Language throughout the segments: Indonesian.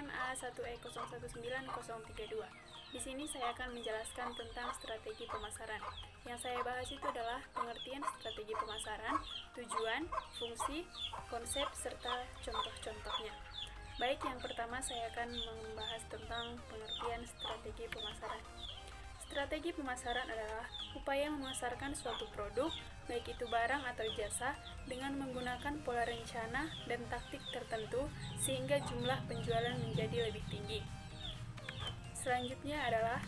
MA1E019032. Di sini saya akan menjelaskan tentang strategi pemasaran. Yang saya bahas itu adalah pengertian strategi pemasaran, tujuan, fungsi, konsep, serta contoh-contohnya. Baik, yang pertama saya akan membahas tentang pengertian strategi pemasaran. Strategi pemasaran adalah upaya memasarkan suatu produk, baik itu barang atau jasa, dengan menggunakan pola rencana dan taktik tertentu sehingga jumlah penjualan menjadi lebih tinggi. Selanjutnya adalah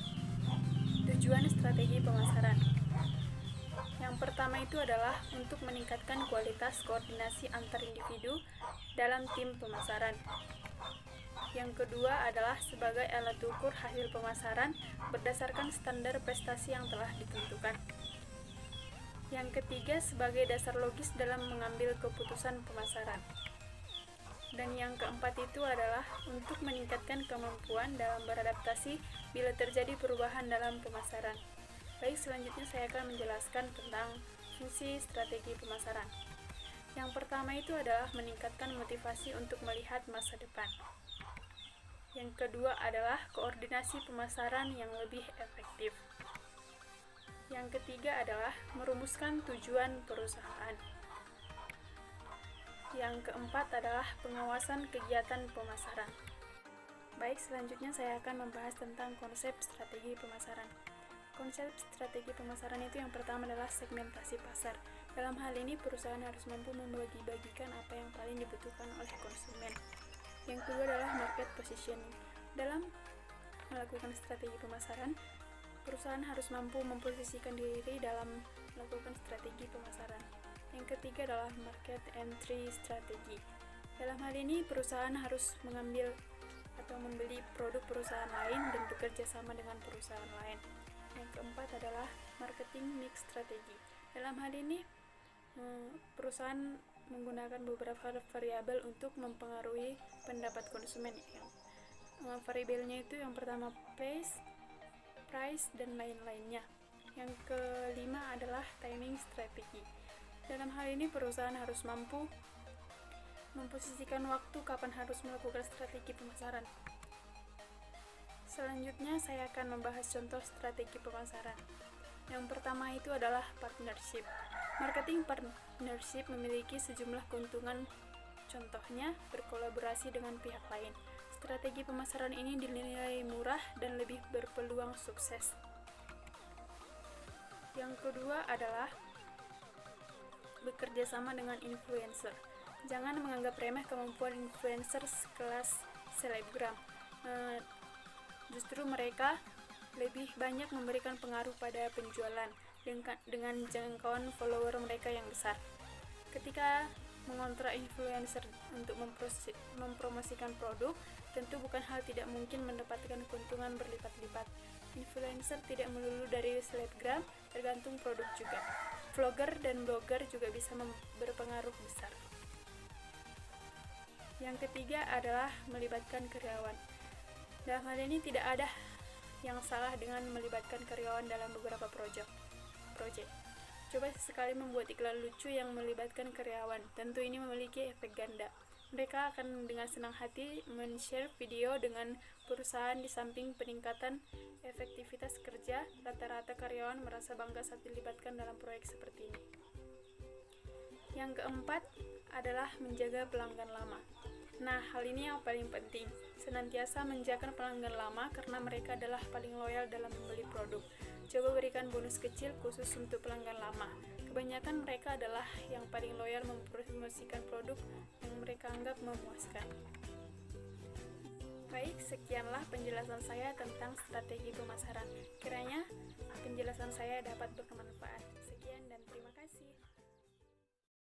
tujuan strategi pemasaran. Yang pertama itu adalah untuk meningkatkan kualitas koordinasi antar individu dalam tim pemasaran. Yang kedua adalah sebagai alat ukur hasil pemasaran berdasarkan standar prestasi yang telah ditentukan. Yang ketiga sebagai dasar logis dalam mengambil keputusan pemasaran. Dan yang keempat itu adalah untuk meningkatkan kemampuan dalam beradaptasi bila terjadi perubahan dalam pemasaran. Baik, selanjutnya saya akan menjelaskan tentang fungsi strategi pemasaran. Yang pertama itu adalah meningkatkan motivasi untuk melihat masa depan. Yang kedua adalah koordinasi pemasaran yang lebih efektif. Yang ketiga adalah merumuskan tujuan perusahaan. Yang keempat adalah pengawasan kegiatan pemasaran. Baik, selanjutnya saya akan membahas tentang konsep strategi pemasaran. Konsep strategi pemasaran itu yang pertama adalah segmentasi pasar. Dalam hal ini, perusahaan harus mampu membagi-bagikan apa yang paling dibutuhkan oleh konsumen. Yang kedua adalah market positioning. Dalam melakukan strategi pemasaran, perusahaan harus mampu memposisikan diri dalam melakukan strategi pemasaran. Yang ketiga adalah market entry strategi. Dalam hal ini, perusahaan harus mengambil atau membeli produk perusahaan lain dan bekerja sama dengan perusahaan lain. Yang keempat adalah marketing mix strategi. Dalam hal ini, perusahaan menggunakan beberapa variabel untuk mempengaruhi pendapat konsumen. Variabelnya itu yang pertama price, dan lain-lainnya. Yang kelima adalah timing strategi. Dalam hal ini perusahaan harus mampu memposisikan waktu kapan harus melakukan strategi pemasaran. Selanjutnya saya akan membahas contoh strategi pemasaran. Yang pertama itu adalah partnership. Marketing partnership memiliki sejumlah keuntungan, contohnya berkolaborasi dengan pihak lain. Strategi pemasaran ini dinilai murah dan lebih berpeluang sukses. Yang kedua adalah bekerja sama dengan influencer. Jangan menganggap remeh kemampuan influencer sekelas selebgram. Justru mereka lebih banyak memberikan pengaruh pada penjualan dengan jangkauan follower mereka yang besar. Ketika mengontrak influencer untuk mempromosikan produk, tentu bukan hal tidak mungkin mendapatkan keuntungan berlipat-lipat. Influencer tidak melulu dari selebgram, tergantung produk juga. Vlogger dan blogger juga bisa berpengaruh besar. Yang ketiga adalah melibatkan karyawan. Dalam hal ini tidak ada yang salah dengan melibatkan karyawan dalam beberapa proyek. Coba sesekali membuat iklan lucu yang melibatkan karyawan. Tentu ini memiliki efek ganda. Mereka akan dengan senang hati men-share video dengan perusahaan. Di samping peningkatan efektivitas kerja, rata-rata karyawan merasa bangga saat dilibatkan dalam proyek seperti ini. Yang keempat adalah menjaga pelanggan lama. Nah, hal ini yang paling penting. Senantiasa menjaga pelanggan lama karena mereka adalah paling loyal dalam membeli produk. Coba berikan bonus kecil khusus untuk pelanggan lama. Kebanyakan mereka adalah yang paling loyal mempromosikan produk yang mereka anggap memuaskan. Baik, sekianlah penjelasan saya tentang strategi pemasaran. Kiranya penjelasan saya dapat bermanfaat.